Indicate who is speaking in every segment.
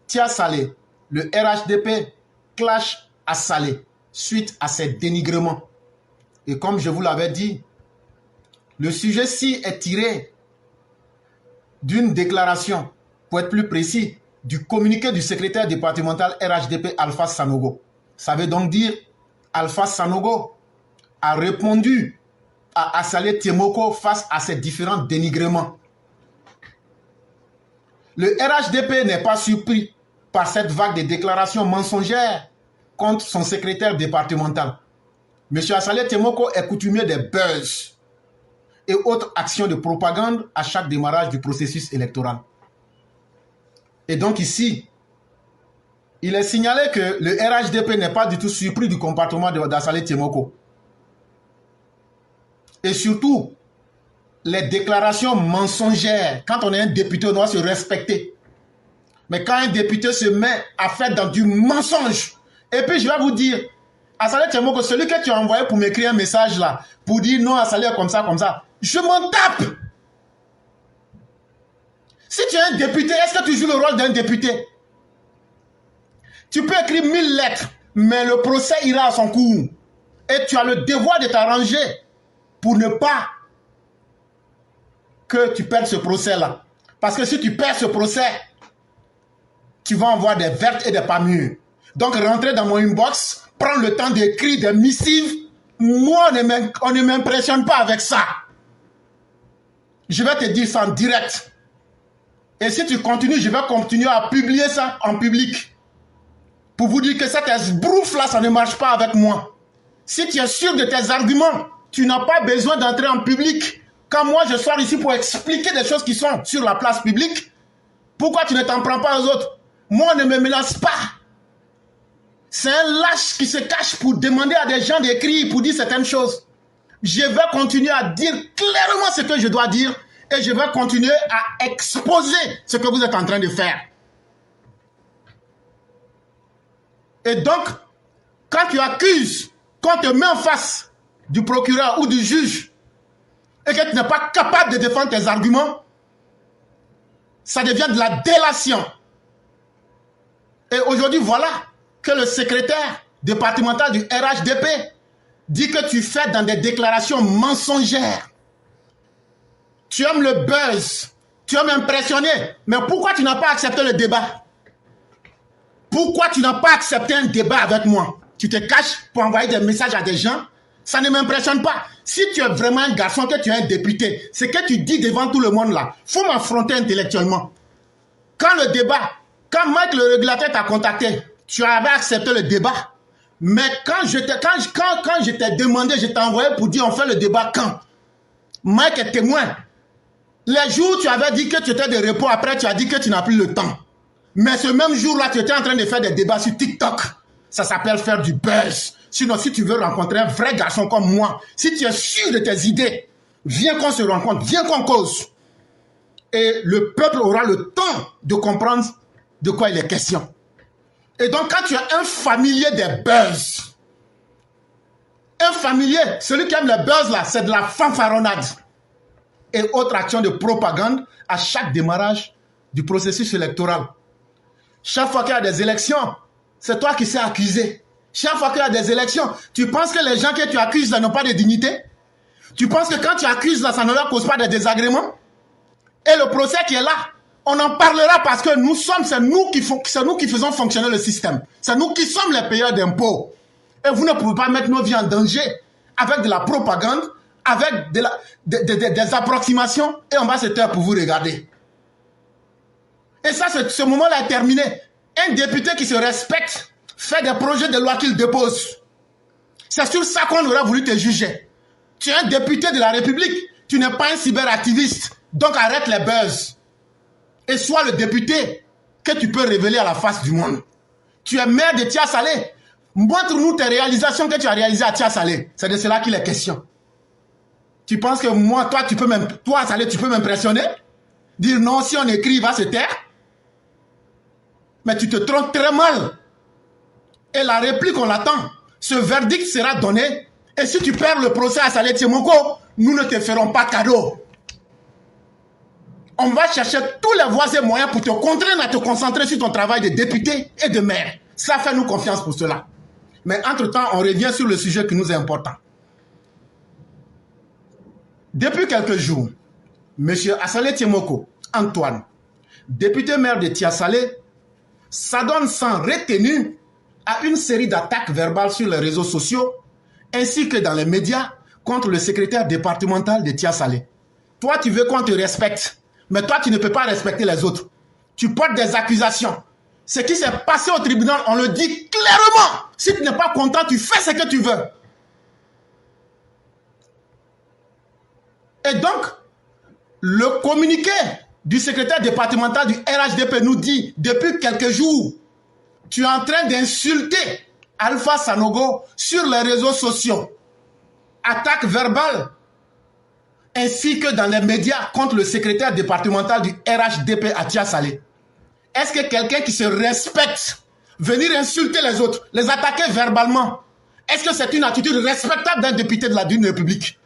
Speaker 1: Tia Saleh, le RHDP clash à Saleh suite à ces dénigrements. Et comme je vous l'avais dit, le sujet-ci est tiré d'une déclaration, pour être plus précis, du communiqué du secrétaire départemental RHDP Alpha Sanogo. Ça veut donc dire Alpha Sanogo a répondu à Saleh Tiemoko face à ces différents dénigrements. Le RHDP n'est pas surpris par cette vague de déclarations mensongères contre son secrétaire départemental. M. Saleh Tiemoko est coutumier des buzz et autres actions de propagande à chaque démarrage du processus électoral. Et donc ici, il est signalé que le RHDP n'est pas du tout surpris du comportement de Saleh Tiemoko. Et surtout, les déclarations mensongères. Quand on est un député, on doit se respecter. Mais quand un député se met à faire dans du mensonge, et puis je vais vous dire, à Saleh Tiemoko, celui que tu as envoyé pour m'écrire un message là, pour dire non à Saleh comme ça, je m'en tape. Si tu es un député, est-ce que tu joues le rôle d'un député? Tu peux écrire 1000 lettres, mais le procès ira à son cours. Et tu as le devoir de t'arranger pour ne pas que tu perdes ce procès-là. Parce que si tu perds ce procès, tu vas en voir des vertes et des pas mûres. Donc, rentrer dans mon inbox, prendre le temps d'écrire des missives, moi, on ne m'impressionne pas avec ça. Je vais te dire ça en direct. Et si tu continues, je vais continuer à publier ça en public. Pour vous dire que cet esbrouf-là, ça ne marche pas avec moi. Si tu es sûr de tes arguments, tu n'as pas besoin d'entrer en public. Quand moi, je sors ici pour expliquer des choses qui sont sur la place publique, pourquoi tu ne t'en prends pas aux autres? Moi, on ne me menace pas. C'est un lâche qui se cache pour demander à des gens d'écrire, pour dire certaines choses. Je vais continuer à dire clairement ce que je dois dire et je vais continuer à exposer ce que vous êtes en train de faire. Et donc, quand tu accuses, quand on te met en face du procureur ou du juge et que tu n'es pas capable de défendre tes arguments, ça devient de la délation. Et aujourd'hui, voilà que le secrétaire départemental du RHDP dit que tu fais dans des déclarations mensongères. Tu aimes le buzz, tu aimes impressionner, mais pourquoi tu n'as pas accepté le débat? Pourquoi tu n'as pas accepté un débat avec moi? Tu te caches pour envoyer des messages à des gens? Ça ne m'impressionne pas. Si tu es vraiment un garçon, que tu es un député, ce que tu dis devant tout le monde là, il faut m'affronter intellectuellement. Quand le débat, quand Mike le régulateur t'a contacté, tu avais accepté le débat. Mais quand je t'ai demandé, je t'ai envoyé pour dire on fait le débat quand? Mike est témoin. Les jours où tu avais dit que tu étais de repos, après tu as dit que tu n'as plus le temps. Mais ce même jour-là, tu étais en train de faire des débats sur TikTok. Ça s'appelle faire du buzz. Sinon, si tu veux rencontrer un vrai garçon comme moi, si tu es sûr de tes idées, viens qu'on se rencontre, viens qu'on cause. Et le peuple aura le temps de comprendre de quoi il est question. Et donc, quand tu es un familier des buzz, un familier, celui qui aime les buzz là, c'est de la fanfaronnade. Et autre action de propagande à chaque démarrage du processus électoral. Chaque fois qu'il y a des élections, c'est toi qui sais accuser. Chaque fois qu'il y a des élections, tu penses que les gens que tu accuses là n'ont pas de dignité? Tu penses que quand tu accuses là, ça ne leur cause pas de désagréments? Et le procès qui est là, on en parlera parce que c'est nous qui faisons fonctionner le système. C'est nous qui sommes les payeurs d'impôts. Et vous ne pouvez pas mettre nos vies en danger avec de la propagande, avec des approximations, et on va se taire pour vous regarder. Et ça, ce moment-là est terminé. Un député qui se respecte fait des projets de loi qu'il dépose. C'est sur ça qu'on aurait voulu te juger. Tu es un député de la République, tu n'es pas un cyberactiviste. Donc arrête les buzz. Et sois le député que tu peux révéler à la face du monde. Tu es maire de Tia Saleh. Montre-nous tes réalisations que tu as réalisées à Tia Saleh. C'est de cela qu'il est question. Tu penses que moi, toi Saleh, tu peux m'impressionner? Dire non, si on écrit, il va se taire? Mais tu te trompes très mal. Et la réplique, on l'attend. Ce verdict sera donné. Et si tu perds le procès à Saleh Tiemoko, nous ne te ferons pas cadeau. on va chercher tous les voies et moyens pour te contraindre à te concentrer sur ton travail de député et de maire. Ça fait nous confiance pour cela. Mais entre-temps, on revient sur le sujet qui nous est important. Depuis quelques jours, M. Assalé Tiemoko, Antoine, député maire de Tiasalé, s'adonne sans retenue à une série d'attaques verbales sur les réseaux sociaux ainsi que dans les médias contre le secrétaire départemental de Tiasalé. Toi, tu veux qu'on te respecte, mais toi, tu ne peux pas respecter les autres. Tu portes des accusations. Ce qui s'est passé au tribunal, on le dit clairement. Si tu n'es pas content, tu fais ce que tu veux. Et donc, le communiqué du secrétaire départemental du RHDP nous dit, depuis quelques jours, tu es en train d'insulter Alpha Sanogo sur les réseaux sociaux. Attaque verbale, ainsi que dans les médias contre le secrétaire départemental du RHDP à Tiasalé. Est-ce que quelqu'un qui se respecte, venir insulter les autres, les attaquer verbalement, est-ce que c'est une attitude respectable d'un député de la République?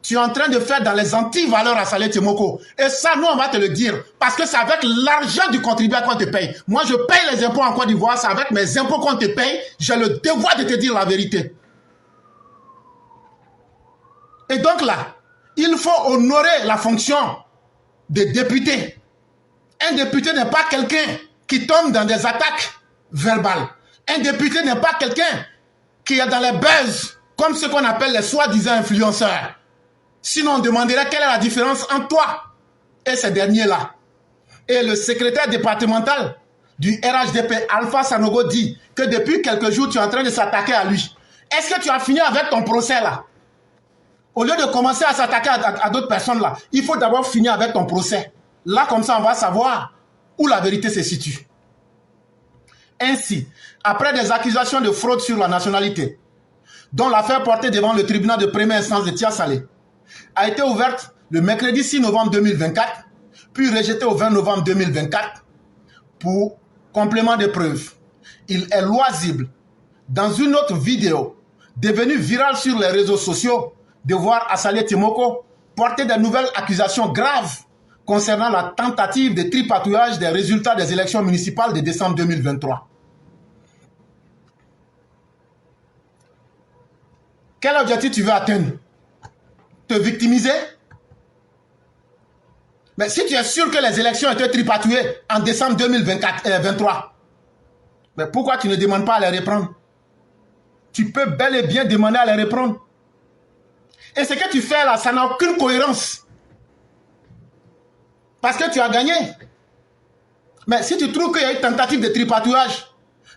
Speaker 1: Tu es en train de faire dans les anti-valeurs à Assalé Tiemoko. Et ça, nous, on va te le dire. Parce que c'est avec l'argent du contribuable qu'on te paye. Moi, je paye les impôts en Côte d'Ivoire. C'est avec mes impôts qu'on te paye. J'ai le devoir de te dire la vérité. Et donc là, il faut honorer la fonction de député. Un député n'est pas quelqu'un qui tombe dans des attaques verbales. Un député n'est pas quelqu'un qui est dans les buzz, comme ce qu'on appelle les soi-disant influenceurs. Sinon, on demanderait quelle est la différence entre toi et ces derniers-là. Et le secrétaire départemental du RHDP, Alpha Sanogo, dit que depuis quelques jours, tu es en train de s'attaquer à lui. Est-ce que tu as fini avec ton procès là? Au lieu de commencer à s'attaquer à d'autres personnes là, il faut d'abord finir avec ton procès. Là, comme ça, on va savoir où la vérité se situe. Ainsi, après des accusations de fraude sur la nationalité, dont l'affaire portée devant le tribunal de première instance de Tiasalé a été ouverte le mercredi 6 novembre 2024, puis rejetée au 20 novembre 2024 pour complément de preuves. Il est loisible, dans une autre vidéo devenue virale sur les réseaux sociaux, de voir Assalé Tiemoko porter de nouvelles accusations graves concernant la tentative de tripatouillage des résultats des élections municipales de décembre 2023. Quel objectif tu veux atteindre? Te victimiser? Mais si tu es sûr que les élections ont été tripatouillées en décembre 2023, mais pourquoi tu ne demandes pas à les reprendre? Tu peux bel et bien demander à les reprendre. Et ce que tu fais là, ça n'a aucune cohérence. Parce que tu as gagné. Mais si tu trouves qu'il y a une tentative de tripatouillage,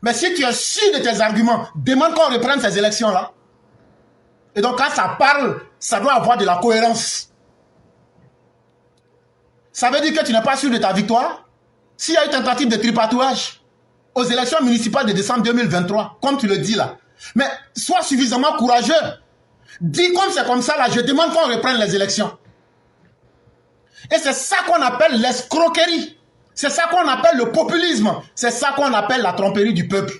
Speaker 1: mais si tu es sûr de tes arguments, demande qu'on reprenne ces élections-là. Et donc quand ça parle, ça doit avoir de la cohérence. Ça veut dire que tu n'es pas sûr de ta victoire. S'il y a une tentative de tripatouillage aux élections municipales de décembre 2023, comme tu le dis là, mais sois suffisamment courageux. Dis comme ça là, je demande qu'on reprenne les élections. Et c'est ça qu'on appelle l'escroquerie. C'est ça qu'on appelle le populisme. C'est ça qu'on appelle la tromperie du peuple.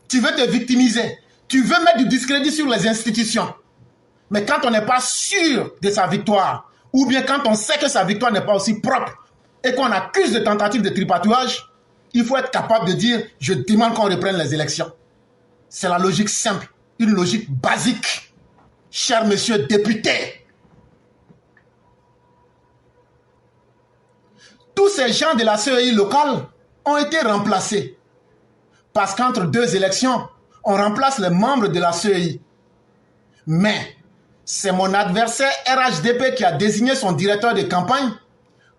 Speaker 1: Tu veux te victimiser. Tu veux mettre du discrédit sur les institutions. Mais quand on n'est pas sûr de sa victoire, ou bien quand on sait que sa victoire n'est pas aussi propre, et qu'on accuse de tentative de tripatouillage, il faut être capable de dire « je demande qu'on reprenne les élections ». C'est la logique simple, une logique basique. Cher monsieur député, tous ces gens de la CEI locale ont été remplacés. Parce qu'entre deux élections, on remplace les membres de la CEI. Mais c'est mon adversaire RHDP qui a désigné son directeur de campagne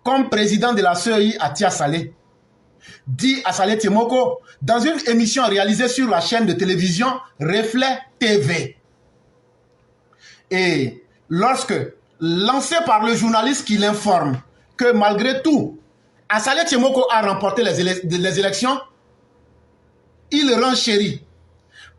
Speaker 1: comme président de la CEI à Tiasalé. Dit Assalé Tiemoko dans une émission réalisée sur la chaîne de télévision Reflet TV. Et lorsque, lancé par le journaliste qui l'informe que malgré tout, Assalé Tiemoko a remporté les élections, il renchérit.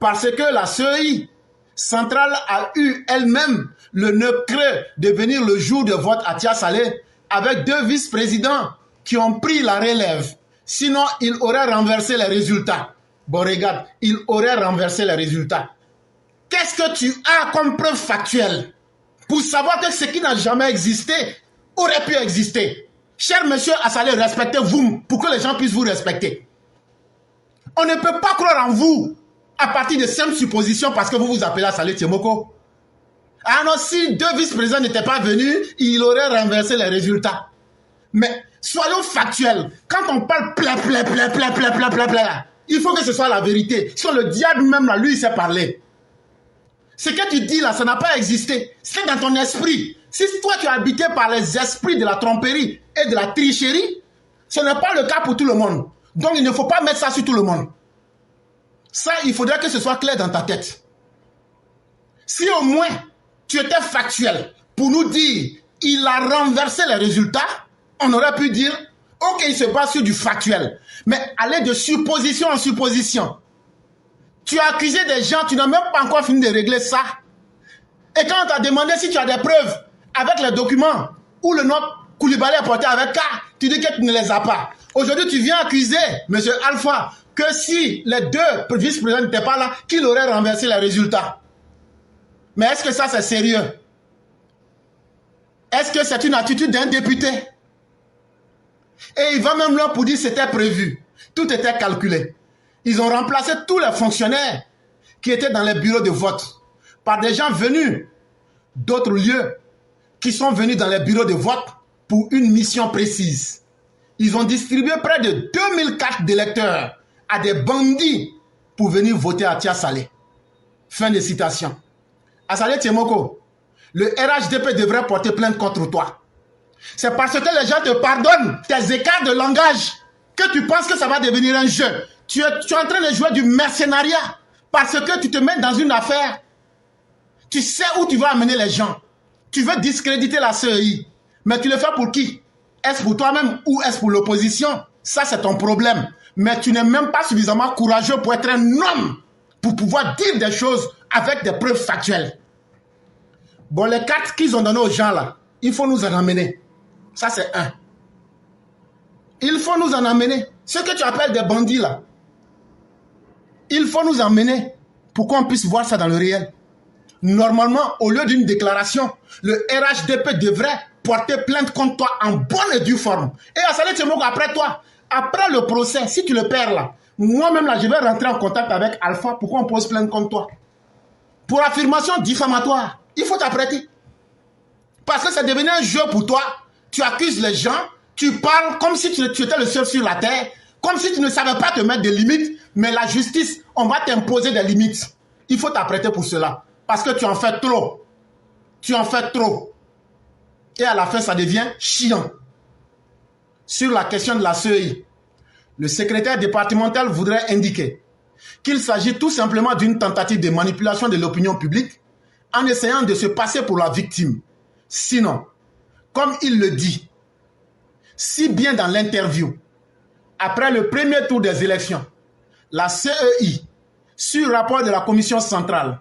Speaker 1: Parce que la CEI centrale a eu elle-même le nœud creux de venir le jour de vote à Tiasalé avec deux vice-présidents qui ont pris la relève. Sinon, il aurait renversé les résultats. Bon, regarde, il aurait renversé les résultats. Qu'est-ce que tu as comme preuve factuelle pour savoir que ce qui n'a jamais existé aurait pu exister? Cher monsieur Assalé, respectez-vous pour que les gens puissent vous respecter. On ne peut pas croire en vous à partir de simples suppositions parce que vous vous appelez Assalé Tiemoko. Ah non, si 2 vice-présidents n'étaient pas venus, il aurait renversé les résultats. Mais soyons factuels. Quand on parle il faut que ce soit la vérité. Sur le diable même, là, lui, il sait parler. Ce que tu dis là, ça n'a pas existé. C'est dans ton esprit. Si toi, tu es habité par les esprits de la tromperie et de la tricherie, ce n'est pas le cas pour tout le monde. Donc, il ne faut pas mettre ça sur tout le monde. Ça, il faudrait que ce soit clair dans ta tête. Si au moins, tu étais factuel pour nous dire il a renversé les résultats, on aurait pu dire ok, il se base sur du factuel. Mais aller de supposition en supposition. Tu as accusé des gens, tu n'as même pas encore fini de régler ça. Et quand on t'a demandé si tu as des preuves avec les documents où le nom Koulibaly est porté avec K, tu dis que tu ne les as pas. Aujourd'hui, tu viens accuser M. Alpha que si les 2 vice-présidents n'étaient pas là, qu'il aurait renversé les résultats. Mais est-ce que ça, c'est sérieux? Est-ce que c'est une attitude d'un député? Et il va même là pour dire que c'était prévu. Tout était calculé. Ils ont remplacé tous les fonctionnaires qui étaient dans les bureaux de vote par des gens venus d'autres lieux qui sont venus dans les bureaux de vote pour une mission précise. Ils ont distribué près de 2000 cartes d'électeurs à des bandits pour venir voter à Tia Salé. Fin de citation. Assalé Tiemoko, le RHDP devrait porter plainte contre toi. C'est parce que les gens te pardonnent tes écarts de langage que tu penses que ça va devenir un jeu. Tu es en train de jouer du mercenariat parce que tu te mets dans une affaire. Tu sais où tu vas amener les gens. Tu veux discréditer la CEI. Mais tu le fais pour qui? Est-ce pour toi-même ou est-ce pour l'opposition? Ça, c'est ton problème. Mais tu n'es même pas suffisamment courageux pour être un homme pour pouvoir dire des choses avec des preuves factuelles. Bon, les cartes qu'ils ont données aux gens là, il faut nous en amener. Ça, c'est un. Il faut nous en amener. Ce que tu appelles des bandits là, il faut nous emmener pour qu'on puisse voir ça dans le réel. Normalement, au lieu d'une déclaration, le RHDP devrait porter plainte contre toi en bonne et due forme. Et Assalé Tiemoko, après toi, après le procès, si tu le perds là, moi-même là, je vais rentrer en contact avec Alpha pour qu'on pose plainte contre toi. Pour affirmation diffamatoire, il faut t'apprêter. Parce que c'est devenu un jeu pour toi. Tu accuses les gens, tu parles comme si tu étais le seul sur la terre, comme si tu ne savais pas te mettre des limites, mais la justice, on va t'imposer des limites. Il faut t'apprêter pour cela. Parce que tu en fais trop. Tu en fais trop. Et à la fin, ça devient chiant. Sur la question de la CEI, le secrétaire départemental voudrait indiquer qu'il s'agit tout simplement d'une tentative de manipulation de l'opinion publique en essayant de se passer pour la victime. Sinon, comme il le dit, si bien dans l'interview, après le premier tour des élections, la CEI, sur rapport de la commission centrale,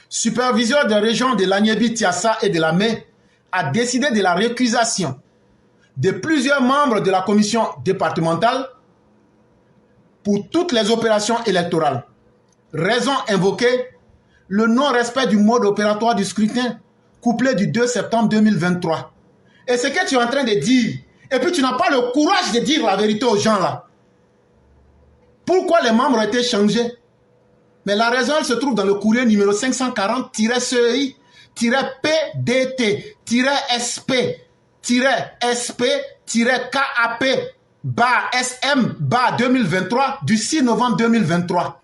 Speaker 1: superviseur des régions de l'Agnébi, Tiassa et de la Mé, a décidé de la récusation de plusieurs membres de la commission départementale pour toutes les opérations électorales. Raison invoquée, le non-respect du mode opératoire du scrutin couplé du 2 septembre 2023. Et ce que tu es en train de dire, et puis tu n'as pas le courage de dire la vérité aux gens là. Pourquoi les membres ont été changés? Mais la raison, elle se trouve dans le courrier numéro 540-CEI-SP-SP-KAP-SM-2023 du 6 novembre 2023.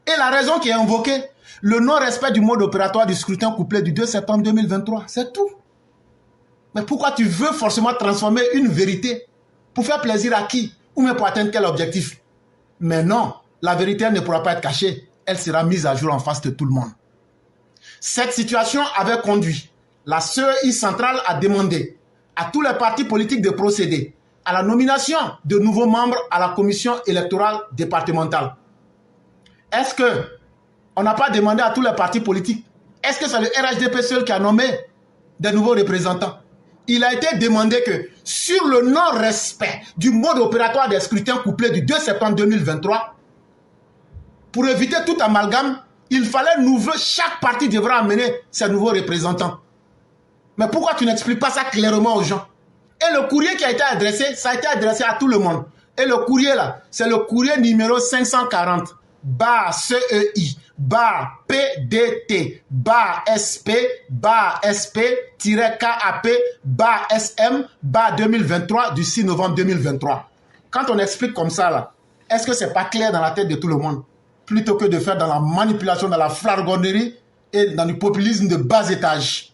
Speaker 1: Et la raison qui est invoquée, le non-respect du mode opératoire du scrutin couplé du 2 septembre 2023. C'est tout. Mais pourquoi tu veux forcément transformer une vérité pour faire plaisir à qui? Ou même pour atteindre quel objectif? Mais non, la vérité elle ne pourra pas être cachée. Elle sera mise à jour en face de tout le monde. Cette situation avait conduit la CEI centrale à demander à tous les partis politiques de procéder à la nomination de nouveaux membres à la commission électorale départementale. Est-ce qu'on n'a pas demandé à tous les partis politiques? Est-ce que c'est le RHDP seul qui a nommé des nouveaux représentants? Il a été demandé que sur le non-respect du mode opératoire des scrutins couplés du 2 septembre 2023, pour éviter tout amalgame, il fallait chaque parti devra amener ses nouveaux représentants. Mais pourquoi tu n'expliques pas ça clairement aux gens? Et le courrier qui a été adressé, ça a été adressé à tout le monde. Et le courrier là, c'est le courrier numéro 540, CEI, PDT, SP, SP-KAP, SM, 2023, du 6 novembre 2023. Quand on explique comme ça là, est-ce que c'est pas clair dans la tête de tout le monde? Plutôt que de faire dans la manipulation, dans la flagornerie et dans du populisme de bas étage.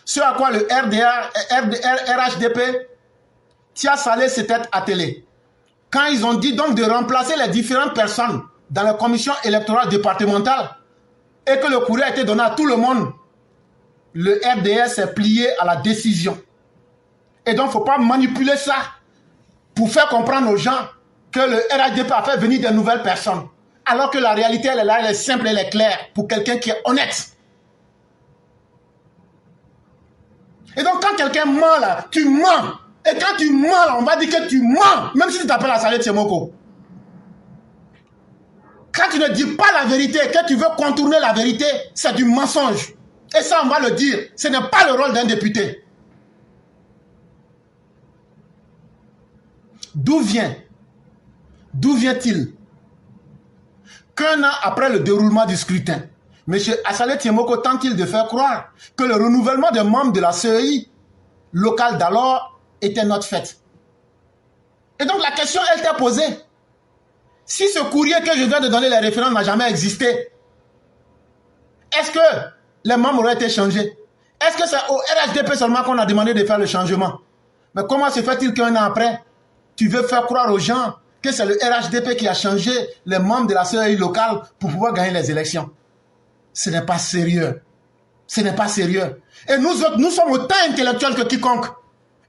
Speaker 1: Ce à quoi le RHDP, Tia Saleh s'était attelé. Quand ils ont dit donc de remplacer les différentes personnes dans la commission électorale départementale et que le courrier a été donné à tout le monde, le RDR s'est plié à la décision. Et donc, il ne faut pas manipuler ça pour faire comprendre aux gens que le RHDP a fait venir de nouvelles personnes. Alors que la réalité, elle est là, elle est simple, elle est claire pour quelqu'un qui est honnête. Et donc, quand quelqu'un ment là, tu mens. Et quand tu mens là, on va dire que tu mens. Même si tu t'appelles Assalé Tiemoko. Quand tu ne dis pas la vérité, que tu veux contourner la vérité, c'est du mensonge. Et ça, on va le dire. Ce n'est pas le rôle d'un député. D'où vient-il qu'un an après le déroulement du scrutin, M. Assalé Tiemoko tente-t-il de faire croire que le renouvellement des membres de la CEI locale d'alors était notre fête? Et donc la question, elle t'est posée. Si ce courrier que je viens de donner les références n'a jamais existé, est-ce que les membres auraient été changés? Est-ce que c'est au RHDP seulement qu'on a demandé de faire le changement? Mais comment se fait-il qu'un an après, tu veux faire croire aux gens que c'est le RHDP qui a changé les membres de la CEI locale pour pouvoir gagner les élections? Ce n'est pas sérieux. Ce n'est pas sérieux. Et nous autres, nous sommes autant intellectuels que quiconque.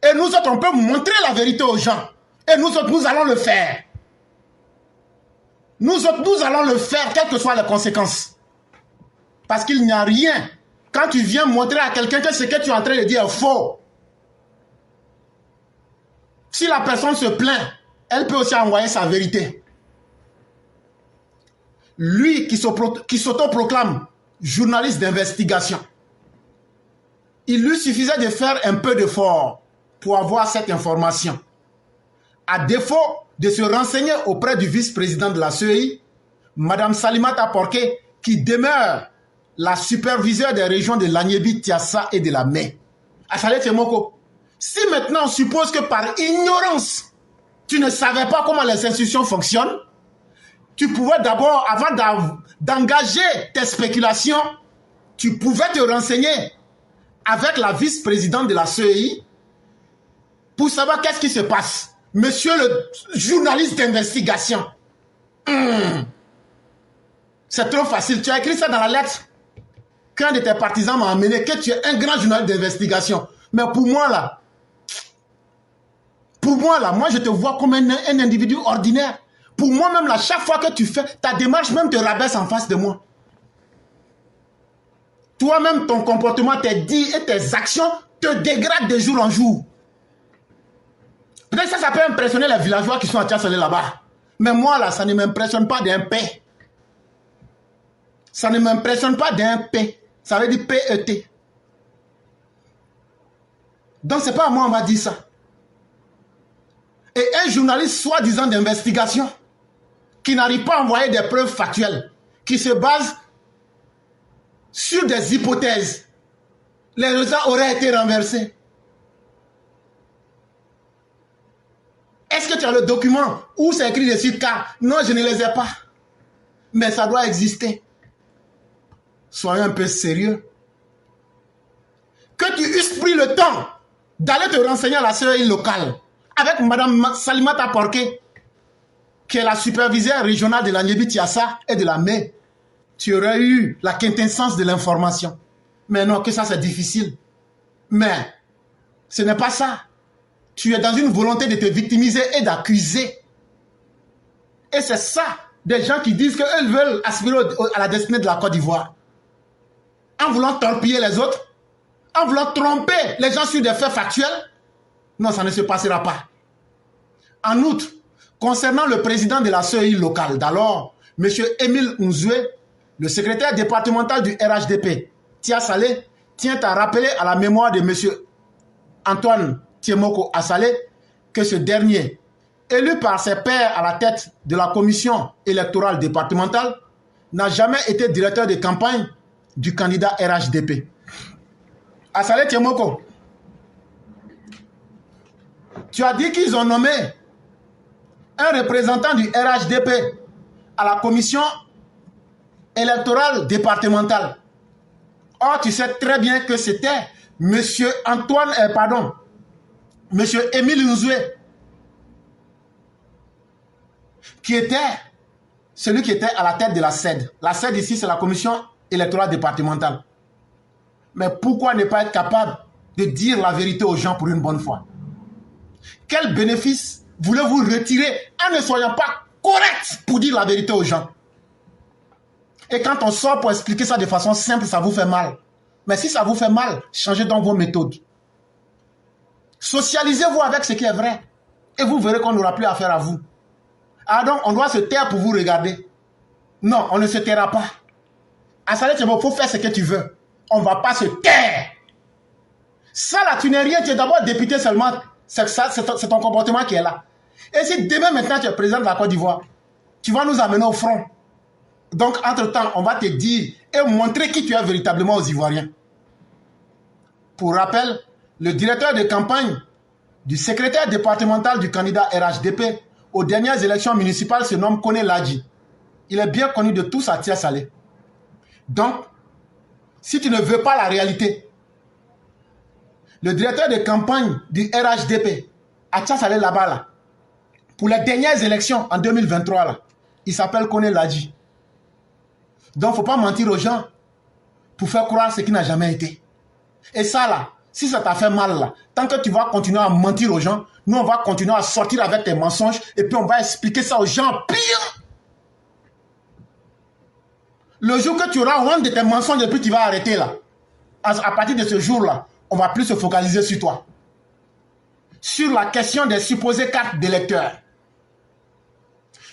Speaker 1: Et nous autres, on peut montrer la vérité aux gens. Et nous autres, nous allons le faire. Nous autres, nous allons le faire, quelles que soient les conséquences. Parce qu'il n'y a rien. Quand tu viens montrer à quelqu'un que ce que tu es en train de dire est faux. Si la personne se plaint, elle peut aussi envoyer sa vérité. Lui qui s'autoproclame journaliste d'investigation, il lui suffisait de faire un peu d'effort pour avoir cette information. À défaut de se renseigner auprès du vice-président de la CEI, Mme Salimata Porqué, qui demeure la superviseure des régions de l'Agnébi, Tiassa et de la Mé. Assalé Tiemoko, si maintenant on suppose que par ignorance, tu ne savais pas comment les institutions fonctionnent, tu pouvais d'abord, avant d'engager tes spéculations, tu pouvais te renseigner avec la vice-présidente de la CEI pour savoir qu'est-ce qui se passe. Monsieur le journaliste d'investigation. C'est trop facile. Tu as écrit ça dans la lettre qu'un de tes partisans m'a amené, que tu es un grand journaliste d'investigation. Mais pour moi là, moi je te vois comme un individu ordinaire. Pour moi-même, là, chaque fois que tu fais, ta démarche même te rabaisse en face de moi. Toi-même, ton comportement, tes dits et tes actions te dégradent de jour en jour. Peut-être que ça peut impressionner les villageois qui sont à Tia Saleh là-bas. Mais moi, là, ça ne m'impressionne pas d'un P. Ça ne m'impressionne pas d'un P. Ça veut dire PET. Donc, c'est pas à moi, on va dire ça. Et un journaliste soi-disant d'investigation qui n'arrive pas à envoyer des preuves factuelles, qui se base sur des hypothèses, les résultats auraient été renversés. Est-ce que tu as le document où c'est écrit dessus cas? Non, je ne les ai pas. Mais ça doit exister. Soyons un peu sérieux. Que tu eusses pris le temps d'aller te renseigner à la CEI locale avec Mme Salimata Porqué, qui est la superviseure régionale de l'Agnébi Tiassa et de la Mé, tu aurais eu la quintessence de l'information. Mais non, que ça c'est difficile. Mais ce n'est pas ça. Tu es dans une volonté de te victimiser et d'accuser. Et c'est ça, des gens qui disent qu'ils veulent aspirer à la destinée de la Côte d'Ivoire. En voulant torpiller les autres, en voulant tromper les gens sur des faits factuels. Non, ça ne se passera pas. En outre, concernant le président de la CEI locale d'alors, M. Émile Nzoué, le secrétaire départemental du RHDP, Tia Saleh tient à rappeler à la mémoire de M. Antoine Tiemoko Assalé que ce dernier, élu par ses pairs à la tête de la commission électorale départementale, n'a jamais été directeur de campagne du candidat RHDP. Assalé Tiemoko, tu as dit qu'ils ont nommé un représentant du RHDP à la commission électorale départementale. Or, tu sais très bien que c'était Monsieur Émile Nzoué, qui était celui qui était à la tête de la CED. La CED ici, c'est la commission électorale départementale. Mais pourquoi ne pas être capable de dire la vérité aux gens pour une bonne fois? Quel bénéfice voulez-vous retirer en ne soyant pas correct pour dire la vérité aux gens? Et quand on sort pour expliquer ça de façon simple, ça vous fait mal. Mais si ça vous fait mal, changez donc vos méthodes. Socialisez-vous avec ce qui est vrai. Et vous verrez qu'on n'aura plus affaire à vous. Ah donc, on doit se taire pour vous regarder. Non, on ne se taira pas. Assalé Tiemoko, il faut faire ce que tu veux. On ne va pas se taire. Ça là, tu n'es rien, tu es d'abord député seulement. C'est ton comportement qui est là. Et si demain maintenant tu es président de la Côte d'Ivoire, tu vas nous amener au front. Donc, entre-temps, on va te dire et montrer qui tu es véritablement aux Ivoiriens. Pour rappel, le directeur de campagne du secrétaire départemental du candidat RHDP aux dernières élections municipales se nomme Koné Ladji. Il est bien connu de tous à Tia Saleh. Donc, si tu ne veux pas la réalité, le directeur de campagne du RHDP à Tia Saleh là-bas, là, pour les dernières élections en 2023, là, il s'appelle Koné Ladji. Donc, il ne faut pas mentir aux gens pour faire croire ce qui n'a jamais été. Et ça, là, si ça t'a fait mal, là, tant que tu vas continuer à mentir aux gens, nous, on va continuer à sortir avec tes mensonges et puis on va expliquer ça aux gens pire. Le jour que tu auras honte de tes mensonges et puis tu vas arrêter, là, à partir de ce jour-là, on ne va plus se focaliser sur toi. Sur la question des supposées cartes d'électeurs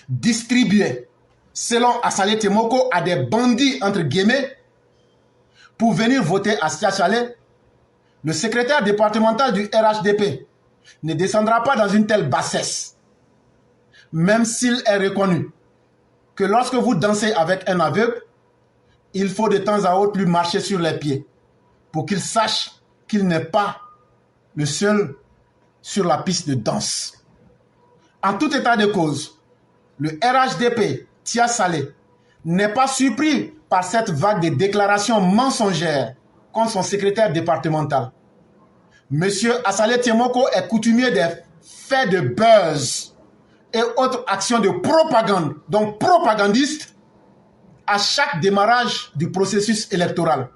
Speaker 1: distribuées selon Assalé Tiemoko à des bandits, entre guillemets, pour venir voter à Tia Saleh, le secrétaire départemental du RHDP ne descendra pas dans une telle bassesse, même s'il est reconnu que lorsque vous dansez avec un aveugle, il faut de temps à autre lui marcher sur les pieds pour qu'il sache qu'il n'est pas le seul sur la piste de danse. En tout état de cause, le RHDP Tia Saleh n'est pas surpris par cette vague de déclarations mensongères contre son secrétaire départemental. Monsieur Assalé Tiemoko est coutumier des faits de buzz et autres actions de propagande, donc propagandiste, à chaque démarrage du processus électoral.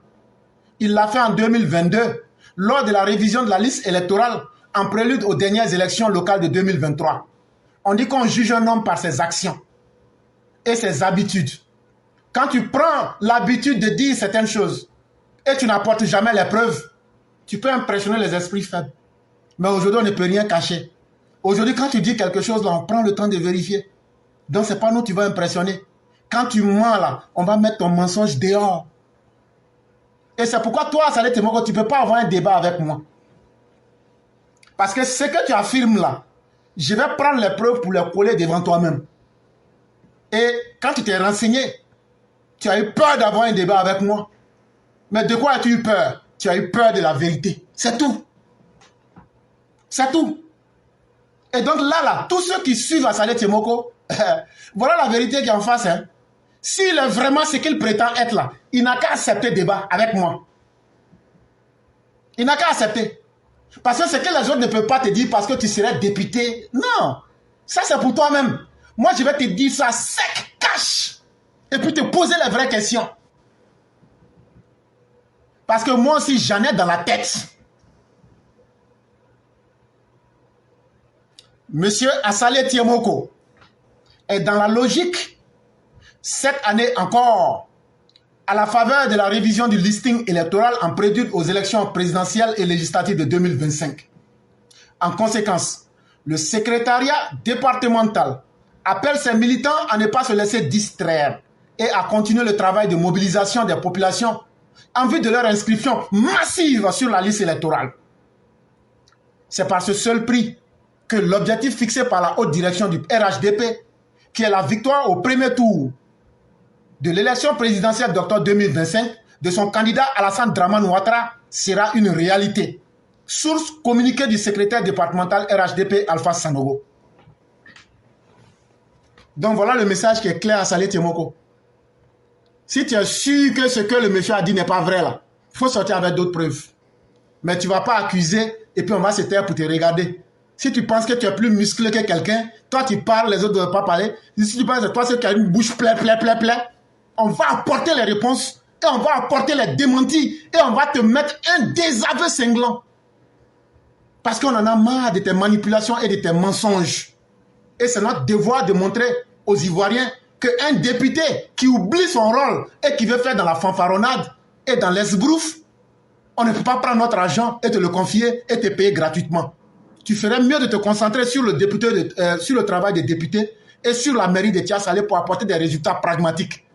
Speaker 1: Il l'a fait en 2022 lors de la révision de la liste électorale en prélude aux dernières élections locales de 2023. On dit qu'on juge un homme par ses actions et ses habitudes. Quand tu prends l'habitude de dire certaines choses et tu n'apportes jamais les preuves, tu peux impressionner les esprits faibles. Mais aujourd'hui, on ne peut rien cacher. Aujourd'hui, quand tu dis quelque chose, là, on prend le temps de vérifier. Donc, ce n'est pas nous qui va impressionner. Quand tu mens, là, on va mettre ton mensonge dehors. Et c'est pourquoi toi, Assalé Tiemoko, tu ne peux pas avoir un débat avec moi. Parce que ce que tu affirmes là, je vais prendre les preuves pour les coller devant toi-même. Et quand tu t'es renseigné, tu as eu peur d'avoir un débat avec moi. Mais de quoi as-tu eu peur? Tu as eu peur de la vérité. C'est tout. C'est tout. Et donc là, tous ceux qui suivent Assalé Tiemoko, voilà la vérité qui est en face. Hein. S'il est vraiment ce qu'il prétend être là, il n'a qu'à accepter le débat avec moi. Il n'a qu'à accepter. Parce que ce que les autres ne peuvent pas te dire parce que tu serais député. Non. Ça, c'est pour toi-même. Moi, je vais te dire ça sec, cash. Et puis te poser les vraies questions. Parce que moi aussi, j'en ai dans la tête. Monsieur Assalé Tiemoko est dans la logique, cette année encore, à la faveur de la révision du listing électoral en prélude aux élections présidentielles et législatives de 2025. En conséquence, le secrétariat départemental appelle ses militants à ne pas se laisser distraire et à continuer le travail de mobilisation des populations en vue de leur inscription massive sur la liste électorale. C'est par ce seul prix que l'objectif fixé par la haute direction du RHDP, qui est la victoire au premier tour de l'élection présidentielle d'octobre 2025 de son candidat Alassane Dramane Ouattara, sera une réalité. Source communiquée du secrétaire départemental RHDP Alpha Sanogo. Donc voilà le message qui est clair à Saleh Tiemoko. Si tu es sûr que ce que le monsieur a dit n'est pas vrai là, il faut sortir avec d'autres preuves. Mais tu ne vas pas accuser et puis on va se taire pour te regarder. Si tu penses que tu es plus musclé que quelqu'un, toi tu parles, les autres ne doivent pas parler. Si tu penses que toi c'est qui a une bouche pleine, on va apporter les réponses et on va apporter les démentis et on va te mettre un désaveu cinglant. Parce qu'on en a marre de tes manipulations et de tes mensonges. Et c'est notre devoir de montrer aux Ivoiriens qu'un député qui oublie son rôle et qui veut faire dans la fanfaronnade et dans l'esbrouf, on ne peut pas prendre notre argent et te le confier et te payer gratuitement. Tu ferais mieux de te concentrer sur le, sur le travail des députés et sur la mairie de Tia Salé pour apporter des résultats pragmatiques.